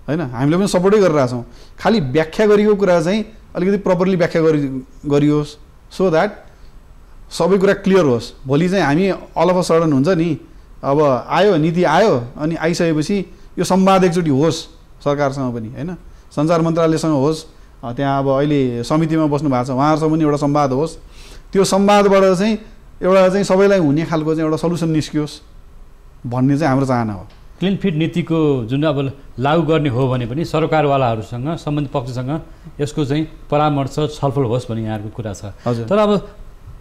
होइन हामीले पनि सपोर्टै गरिरहेछौँ खालि व्याख्या गरिएको कुरा चाहिँ अलिकति प्रपरली व्याख्या गरियोस् सो द्याट सबै कुरा क्लियर होस् भोलि चाहिँ हामी अल अफ अ सडन हुन्छ नि अब आयो नीति आयो अनि आइसकेपछि यो संवाद एकचोटि होस् सरकारसँग पनि होइन सञ्चार मन्त्रालयसँग होस् त्यहाँ अब अहिले समितिमा बस्नु भएको छ उहाँहरूसँग पनि एउटा संवाद होस् त्यो संवादबाट चाहिँ एउटा चाहिँ सबैलाई हुने खालको चाहिँ एउटा सल्युसन निस्कियोस् भन्ने चाहिँ हाम्रो चाहना हो क्लिन फिड नीतिको जुन अब लागू गर्ने हो भने पनि सरकारवालाहरूसँग सम्बन्धित पक्षसँग यसको चाहिँ परामर्श छलफल होस् भन्ने यहाँहरूको कुरा छ तर अब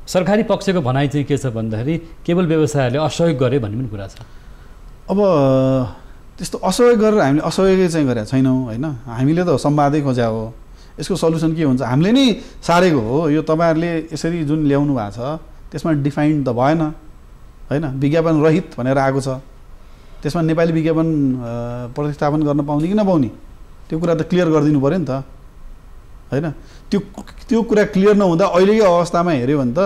सरकारी पक्षको भनाइ चाहिँ के छ भन्दाखेरि केवल व्यवसायहरूले असहयोग गरे भन्ने पनि कुरा छ अब त्यस्तो असहयोग गरेर हामीले असहयोगै चाहिँ गरेका छैनौँ होइन हामीले त संवादै खोज्या हो यसको सल्युसन के हुन्छ हामीले नै सारेको हो यो तपाईँहरूले यसरी जुन ल्याउनु भएको छ त्यसमा डिफाइन्ड त भएन होइन विज्ञापन रहित भनेर आएको छ त्यसमा नेपाली विज्ञापन प्रतिस्थापन गर्न पाउने कि नपाउने त्यो कुरा त क्लियर गरिदिनु पऱ्यो नि त होइन त्यो कुरा क्लियर नहुँदा अहिलेकै अवस्थामा हेऱ्यो भने त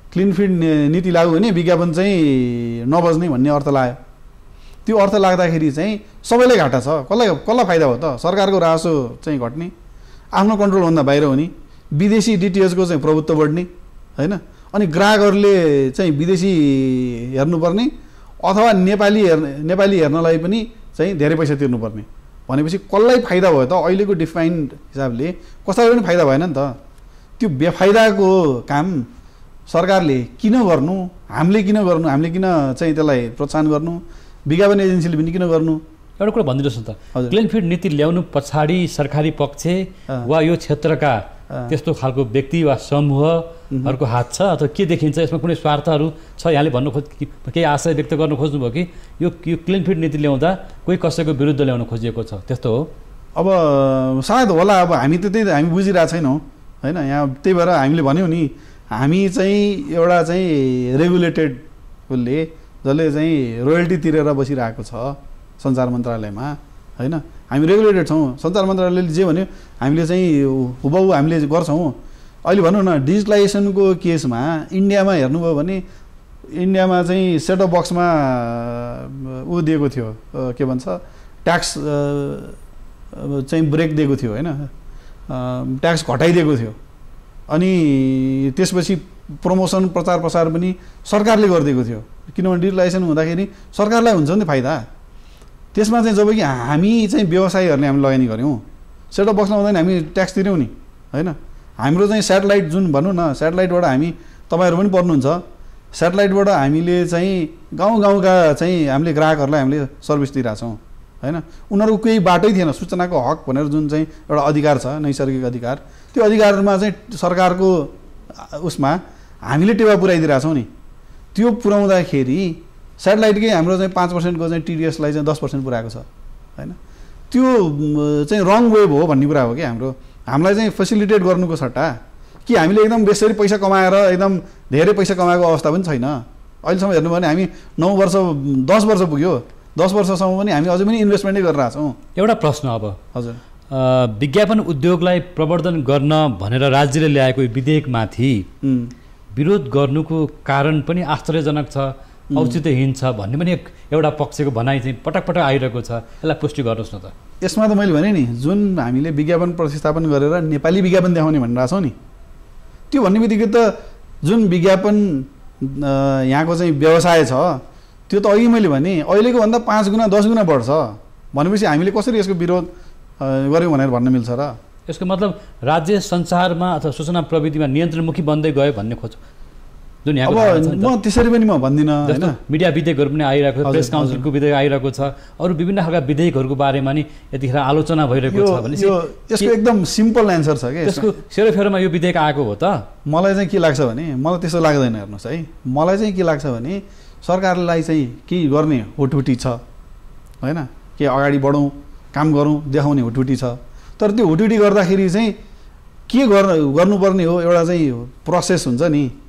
क्लिन फिड नीति लागू हुने विज्ञापन चाहिँ नबज्ने भन्ने अर्थ लाग्यो त्यो अर्थ लाग्दाखेरि चाहिँ सबैलाई घाटा छ कसलाई फाइदा हो त सरकारको राजस्व चाहिँ घट्ने आफ्नो कन्ट्रोलभन्दा बाहिर हुने विदेशी डिटिएचको चाहिँ प्रभुत्व बढ्ने होइन अनि ग्राहकहरूले चाहिँ विदेशी हेर्नुपर्ने अथवा नेपाली हेर्नलाई पनि चाहिँ धेरै पैसा तिर्नुपर्ने भनेपछि कसलाई फाइदा भयो त अहिलेको डिफाइन्ड हिसाबले कसैलाई पनि फाइदा भएन नि त त्यो बेफाइदाको काम सरकारले किन गर्नु हामीले किन चाहिँ त्यसलाई प्रोत्साहन गर्नु विज्ञापन एजेन्सीले पनि किन गर्नु एउटा कुरा भनिदिनुहोस् न त क्लिन फिड नीति ल्याउनु पछाडि सरकारी पक्ष वा यो क्षेत्रका त्यस्तो खालको व्यक्ति वा समूहहरूको हात छ अथवा के देखिन्छ यसमा कुनै स्वार्थहरू छ यहाँले भन्नु केही आशय व्यक्त गर्नु खोज्नुभयो कि यो क्लिन फिड नीति ल्याउँदा कोही कसैको विरुद्ध ल्याउन खोजिएको छ त्यस्तो हो अब सायद होला अब हामी त त्यही हामी बुझिरहेको छैनौँ होइन यहाँ त्यही भएर हामीले भन्यौँ नि हामी चाहिँ एउटा चाहिँ रेगुलेटेड उसले जसले चाहिँ रोयल्टी तिरेर बसिरहेको छ सञ्चार मन्त्रालयमा होइन हामी रेगुलेटेड छौँ सञ्चार मन्त्रालयले जे भन्यो हामीले चाहिँ हुबहु हामीले गर्छौँ अहिले भनौँ न डिजिटलाइजेसनको केसमा इन्डियामा हेर्नुभयो भने इन्डियामा चाहिँ सेटअप बक्समा ऊ दिएको थियो के भन्छ ट्याक्स चाहिँ ब्रेक दिएको थियो होइन ट्याक्स घटाइदिएको थियो अनि त्यसपछि प्रमोसन प्रचार प्रसार पनि सरकारले गरिदिएको थियो किनभने डिजिटलाइजेसन हुँदाखेरि सरकारलाई हुन्छ नि फाइदा त्यसमा चाहिँ जब कि हामी चाहिँ व्यवसायीहरूले हामी लगानी गऱ्यौँ सेटअप बक्समा हुँदैन हामी ट्याक्स तिर्यौँ नि होइन। हाम्रो चाहिँ सेटेलाइट जुन भनौँ न सेटेलाइटबाट हामी तपाईँहरू पनि पर्नुहुन्छ सेटेलाइटबाट हामीले चाहिँ गाउँ गाउँका चाहिँ हामीले ग्राहकहरूलाई हामीले सर्भिस दिइरहेछौँ होइन। उनीहरूको केही बाटै थिएन सूचनाको हक भनेर जुन चाहिँ एउटा अधिकार छ नैसर्गिक अधिकार त्यो अधिकारमा चाहिँ सरकारको उसमा हामीले टेवा पुऱ्याइदिइरहेछौँ नि। त्यो पुऱ्याउँदाखेरि सेटेलाइटकै हाम्रो चाहिँ 5% को चाहिँ टिडिएसलाई चाहिँ 10% पुऱ्याएको छ होइन। त्यो चाहिँ रङ वेभ हो भन्ने कुरा हो कि हामीलाई चाहिँ फेसिलिटेट गर्नुको सट्टा कि हामीले एकदम बेसरी पैसा कमाएर एकदम धेरै पैसा कमाएको अवस्था पनि छैन। अहिलेसम्म हेर्नु भने हामी 9 वर्ष 10 वर्ष पुग्यो 10 वर्षसम्म पनि हामी अझै पनि इन्भेस्टमेन्टै गरिरहेछौँ। एउटा प्रश्न अब हजुर विज्ञापन उद्योगलाई प्रवर्धन गर्न भनेर राज्यले ल्याएको विधेयकमाथि विरोध गर्नुको कारण पनि आश्चर्यजनक छ औचित्यहीन छ भन्ने पनि एउटा पक्षको भनाइ चाहिँ पटक पटक आइरहेको छ। यसलाई पुष्टि गर्नुहोस् न त। यसमा त मैले भने नि जुन हामीले विज्ञापन प्रतिस्थापन गरेर नेपाली विज्ञापन देखाउने भनिरहेछौँ नि त्यो भन्ने बित्तिकै त जुन विज्ञापन यहाँको चाहिँ व्यवसाय छ त्यो त अघि मैले भने अहिलेको भन्दा 5 गुणा 10 गुणा बढ्छ भनेपछि हामीले कसरी यसको विरोध गऱ्यौँ भनेर भन्न मिल्छ र? यसको मतलब राज्य संसारमा अथवा सूचना प्रविधिमा नियन्त्रणमुखी बन्दै गयो भन्ने खोज जुन यहाँ अब म त्यसरी पनि म भन्दिनँ होइन। मिडिया विधेयकहरू पनि आइरहेको छ प्रेस काउन्सिलको विधेयक आइरहेको छ अरू विभिन्न खालका विधेयकहरूको बारेमा नि यतिखेर आलोचना भइरहेको छ भनेपछि यसको एकदम सिम्पल एन्सर छ कि यसको सेरोफेरोमा यो विधेयक आएको हो त? मलाई चाहिँ के लाग्छ भने मलाई त्यस्तो लाग्दैन। हेर्नुहोस् है मलाई चाहिँ के लाग्छ भने सरकारलाई चाहिँ के गर्ने हुटहुटी छ होइन के अगाडि बढौँ काम गरौँ देखाउने हुटहुटी छ। तर त्यो हुटहुटी गर्दाखेरि चाहिँ के गर्नुपर्ने हो एउटा चाहिँ प्रोसेस हुन्छ नि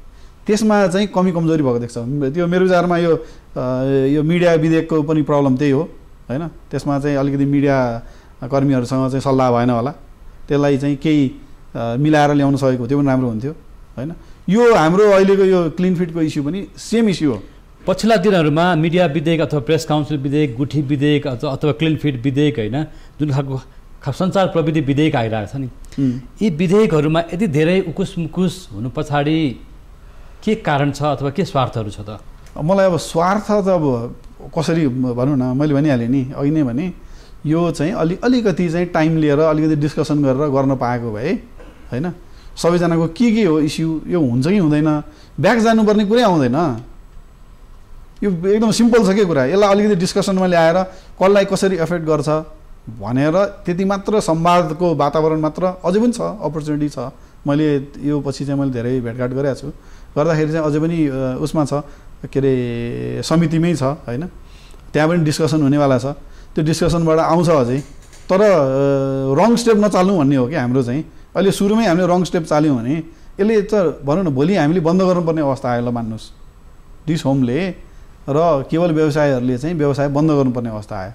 त्यसमा चाहिँ कमी कमजोरी भएको देख्छ। त्यो मेरो विचारमा यो मिडिया विधेयकको पनि प्रब्लम त्यही हो होइन। त्यसमा चाहिँ अलिकति मिडिया कर्मीहरूसँग चाहिँ सल्लाह भएन होला त्यसलाई चाहिँ केही मिलाएर ल्याउन सकेको त्यो पनि राम्रो हुन्थ्यो होइन। यो हाम्रो अहिलेको यो क्लिन फिटको इस्यु पनि सेम इस्यु हो। पछिल्ला दिनहरूमा मिडिया विधेयक अथवा प्रेस काउन्सिल विधेयक गुठी विधेयक अथवा क्लिन फिट विधेयक होइन जुन खालको सञ्चार प्रविधि विधेयक आइरहेको छ नि यी विधेयकहरूमा यति धेरै उकुस मुकुस हुनु पछाडि के कारण छ अथवा के स्वार्थहरू छ त? मलाई अब स्वार्थ त अब कसरी भनौँ न मैले भनिहालेँ नि अघि नै भने यो चाहिँ अलिकति चाहिँ टाइम लिएर अलिकति डिस्कसन गरेर गर्न पाएको भए होइन सबैजनाको के हो इस्यु यो हुन्छ कि हुँदैन ब्याक जानुपर्ने कुरै आउँदैन। यो एकदम सिम्पल छ के कुरा यसलाई अलिकति डिस्कसनमा ल्याएर कसलाई कसरी एफेक्ट गर्छ भनेर त्यति मात्र संवादको वातावरण मात्र अझै पनि छ अपर्च्युनिटी छ। मैले यो पछि चाहिँ मैले धेरै भेटघाट गरेको छु गर्दाखेरि चाहिँ अझै पनि उसमा छ के अरे समितिमै छ होइन त्यहाँ पनि डिस्कसन हुनेवाला छ। त्यो डिस्कसनबाट आउँछ अझै तर रङ स्टेप नचाल्नु भन्ने हो कि हाम्रो चाहिँ अहिले सुरुमै हामीले रङ स्टेप चाल्यौँ भने यसले त भनौँ न भोलि हामीले बन्द गर्नुपर्ने अवस्था आयो ल मान्नुहोस्। डिस होमले र केवल व्यवसायहरूले चाहिँ व्यवसाय बन्द गर्नुपर्ने अवस्था आयो।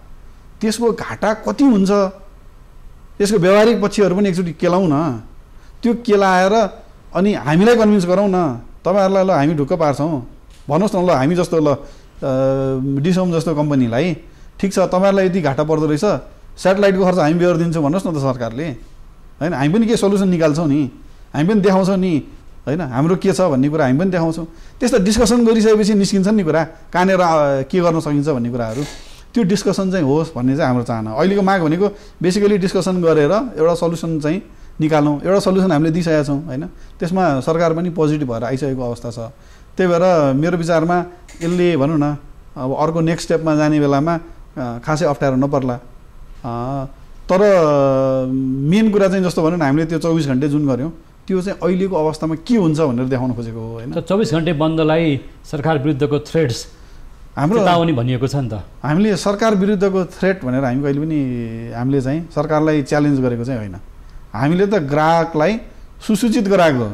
त्यसको घाटा कति हुन्छ त्यसको व्यवहारिक पक्षहरू पनि एकचोटि केलाउँ न। त्यो केलाएर अनि हामीलाई कन्भिन्स गरौँ न तपाईँहरूलाई ल हामी ढुक्क पार्छौँ भन्नुहोस् न ल हामी जस्तो ल डिस होम जस्तो कम्पनीलाई ठिक छ तपाईँहरूलाई यति घाटा पर्दो रहेछ सेटेलाइटको खर्च हामी बेहोर दिन्छौँ भन्नुहोस् न त सरकारले होइन। हामी पनि के सल्युसन निकाल्छौँ नि हामी पनि देखाउँछौँ नि होइन हाम्रो के छ भन्ने कुरा हामी पनि देखाउँछौँ। त्यस्तो डिस्कसन गरिसकेपछि निस्किन्छन् नि कुरा कहाँनिर के गर्न सकिन्छ भन्ने कुराहरू त्यो डिस्कसन चाहिँ होस् भन्ने चाहिँ हाम्रो चाहना। अहिलेको माग भनेको बेसिकली डिस्कसन गरेर एउटा सल्युसन चाहिँ निकालौँ। एउटा सल्युसन हामीले दिइसकेका छौँ होइन त्यसमा सरकार पनि पोजिटिभ भएर आइसकेको अवस्था छ। त्यही भएर मेरो विचारमा यसले भनौँ न अब अर्को नेक्स्ट स्टेपमा जाने बेलामा खासै अप्ठ्यारो नपर्ला। तर मेन कुरा चाहिँ जस्तो भनौँ न हामीले त्यो 24 घन्टे जुन गऱ्यौँ त्यो चाहिँ अहिलेको अवस्थामा के हुन्छ भनेर देखाउन खोजेको हो होइन। 24 घन्टे बन्दलाई सरकार विरुद्धको थ्रेट्स हाम्रो चेतावनी भनिएको छ नि त। हामीले सरकार विरुद्धको थ्रेट भनेर हामी कहिले पनि हामीले चाहिँ सरकारलाई च्यालेन्ज गरेको चाहिँ होइन। हामीले त ग्राहकलाई सुसूचित गराएको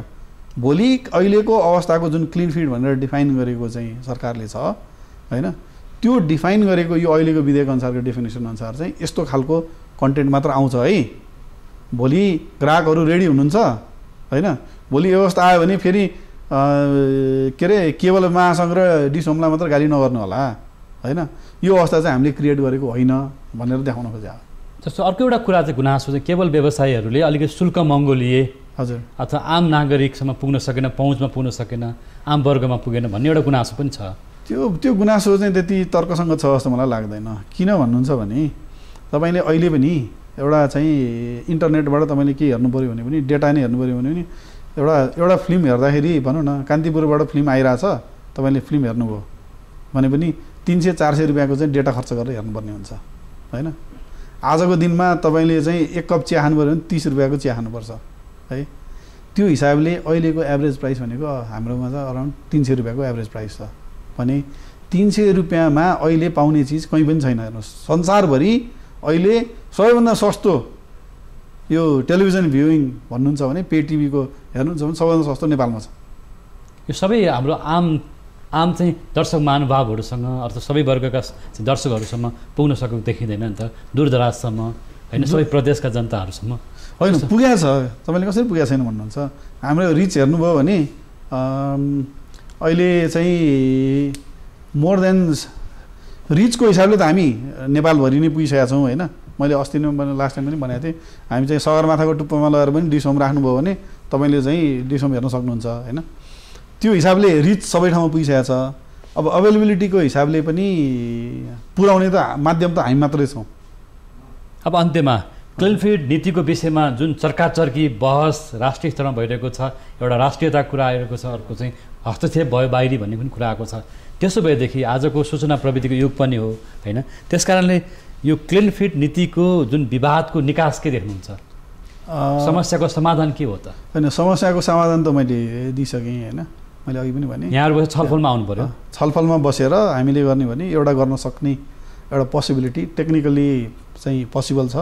भोलि अहिलेको अवस्थाको जुन क्लिन फिड भनेर डिफाइन गरेको चाहिँ सरकारले छ होइन त्यो डिफाइन गरेको यो अहिलेको विधेयक अनुसारको डेफिनेसन अनुसार चाहिँ यस्तो खालको कन्टेन्ट मात्र आउँछ है। भोलि ग्राहकहरू रेडी हुनुहुन्छ होइन। भोलि व्यवस्था आयो भने फेरि के अरे केवल महासङ्घ र डिस होमलाई मात्र गाली नगर्नु होला होइन। यो अवस्था चाहिँ हामीले क्रिएट गरेको होइन भनेर देखाउन खोजेको। जस्तो अर्को एउटा कुरा चाहिँ गुनासो चाहिँ केवल व्यवसायीहरूले अलिकति शुल्क महँगो लिए हजुर अथवा आम नागरिकसम्म पुग्न सकेन पहुँचमा पुग्न सकेन आम वर्गमा पुगेन भन्ने एउटा गुनासो पनि छ। त्यो गुनासो चाहिँ त्यति तर्कसङ्गत छ जस्तो मलाई लाग्दैन। किन भन्नुहुन्छ भने तपाईँले अहिले पनि एउटा चाहिँ इन्टरनेटबाट तपाईँले के हेर्नु पऱ्यो भने पनि डेटा नै हेर्नु पऱ्यो भने पनि एउटा फिल्म हेर्दाखेरि भनौँ न कान्तिपुरबाट फिल्म आइरहेछ तपाईँले फिल्म हेर्नुभयो भने पनि 300-400 रुपियाँको चाहिँ डेटा खर्च गरेर हेर्नुपर्ने हुन्छ होइन। आजको दिनमा तपाईँले चाहिँ 1 कप चिया खानु पऱ्यो भने 30 रुपियाँको चिया खानुपर्छ है। त्यो हिसाबले अहिलेको एभरेज प्राइस भनेको हाम्रोमा चाहिँ अराउन्ड 300 रुपियाँको एभरेज प्राइस छ भने 300 रुपियाँमा अहिले पाउने चिज कहीँ पनि छैन। हेर्नुहोस् संसारभरि अहिले सबैभन्दा सस्तो यो टेलिभिजन भ्युइङ भन्नुहुन्छ भने पे टिभीको हेर्नुहुन्छ भने सबैभन्दा सस्तो नेपालमा छ। यो सबै हाम्रो आम चाहिँ दर्शक महानुभावहरूसँग अर्थात् सबै वर्गका दर्शकहरूसम्म पुग्न सकेको देखिँदैन नि त, दूरदराजसम्म होइन, सबै प्रदेशका जनताहरूसम्म होइन पुगेको छ। तपाईँले कसरी पुगेको छैन भन्नुहुन्छ। हाम्रो रिच हेर्नुभयो भने अहिले चाहिँ मोर देन रिचको हिसाबले त हामी नेपालभरि नै पुगिसकेका छौँ होइन। मैले अस्ति नै लास्ट टाइम पनि भनेको थिएँ, हामी चाहिँ सगरमाथाको टुप्पोमा लगेर पनि डिसोम राख्नुभयो भने तपाईँले चाहिँ डिसोम हेर्न सक्नुहुन्छ होइन। त्यो हिसाबले रिच सबै ठाउँमा पुगिसकेको छ। अब अभाइलेबिलिटीको हिसाबले पनि पुर्याउने त माध्यम त हामी मात्रै छौँ। अब अन्त्यमा क्लिन फिड नीतिको विषयमा जुन चर्काचर्की बहस राष्ट्रिय स्तरमा भइरहेको छ, एउटा राष्ट्रियताको कुरा आइरहेको छ, अर्को चाहिँ हस्तक्षेप भयो बाहिरी भन्ने पनि कुरा आएको छ। त्यसो भएदेखि आजको सूचना प्रविधिको युग पनि हो होइन, त्यसकारणले यो क्लिन फिड नीतिको जुन विवादको निकास के देख्नुहुन्छ? समस्याको समाधान के हो त? होइन समस्याको समाधान त मैले दिइसकेँ होइन। मैले अघि पनि भने यहाँहरू छलफलमा आउनु पर्यो। छलफलमा बसेर हामीले गर्ने भने एउटा गर्न सक्ने एउटा पोसिबिलिटी टेक्निकली चाहिँ पोसिबल छ,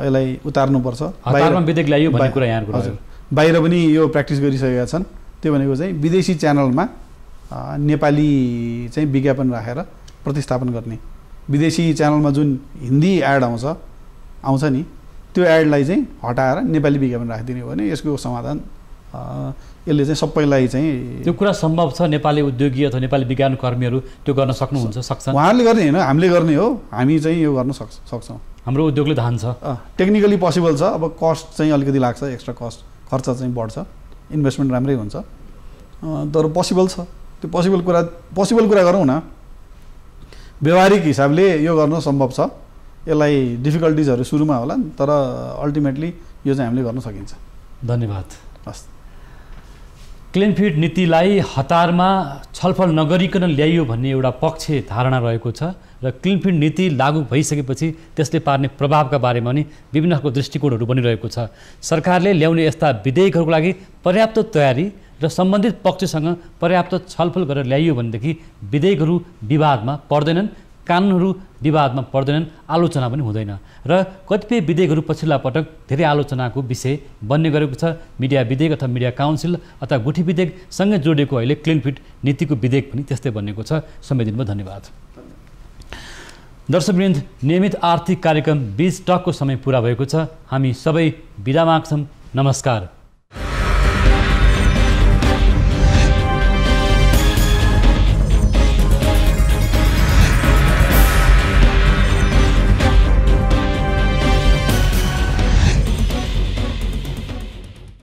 यसलाई उतार्नुपर्छ। हतारमा विधेयक ल्याइयो भन्ने कुरा यहाँहरूको हजुर बाहिर पनि यो प्र्याक्टिस गरिसकेका छन्। त्यो भनेको चाहिँ विदेशी च्यानलमा नेपाली चाहिँ विज्ञापन राखेर प्रतिस्थापन गर्ने। विदेशी च्यानलमा जुन हिन्दी एड आउँछ नि त्यो एडलाई चाहिँ हटाएर नेपाली विज्ञापन राखिदिने हो भने यसको समाधान यसले चाहिँ सबैलाई चाहिँ त्यो कुरा सम्भव छ? नेपाली उद्योगी अथवा नेपाली विज्ञान कर्मीहरू त्यो गर्न सक्छन्? उहाँहरूले गर्ने होइन, हामीले गर्ने हो। हामी चाहिँ यो गर्न सक्छौँ। हाम्रो उद्योगले धान्छ टेक्निकली पोसिबल छ। अब कस्ट चाहिँ अलिकति लाग्छ, एक्स्ट्रा कस्ट खर्च चाहिँ बढ्छ, इन्भेस्टमेन्ट राम्रै हुन्छ, तर पोसिबल छ। त्यो पोसिबल कुरा गरौँ न। व्यवहारिक हिसाबले यो गर्न सम्भव छ। यसलाई डिफिकल्टिजहरू सुरुमा होला तर अल्टिमेटली यो चाहिँ हामीले गर्न सकिन्छ। धन्यवाद। हस्। क्लिन फिड नीतिलाई हतारमा छलफल नगरिकन ल्याइयो भन्ने एउटा पक्ष धारणा रहेको छ र क्लिन फिड नीति लागू भइसकेपछि त्यसले पार्ने प्रभावका बारेमा पनि विभिन्न खालको दृष्टिकोणहरू बनिरहेको छ। सरकारले ल्याउने यस्ता विधेयकहरूको लागि पर्याप्त तयारी र सम्बन्धित पक्षसँग पर्याप्त छलफल गरेर ल्याइयो भनेदेखि विधेयकहरू विवादमा पर्दैनन्, कानुनहरू विवादमा पर्दैनन्, आलोचना पनि हुँदैन र कतिपय विधेयकहरू पछिल्ला पटक धेरै आलोचनाको विषय बन्ने गरेको छ। मिडिया विधेयक अथवा मिडिया काउन्सिल अथवा गुठी विधेयकसँगै जोडिएको अहिले क्लिन फिड नीतिको विधेयक पनि त्यस्तै बनेको छ। समय दिनुभयो धन्यवाद। दर्शकवृन्द, नियमित आर्थिक कार्यक्रम बिज टकको समय पुरा भएको छ। हामी सबै बिदा माग्छौँ। नमस्कार।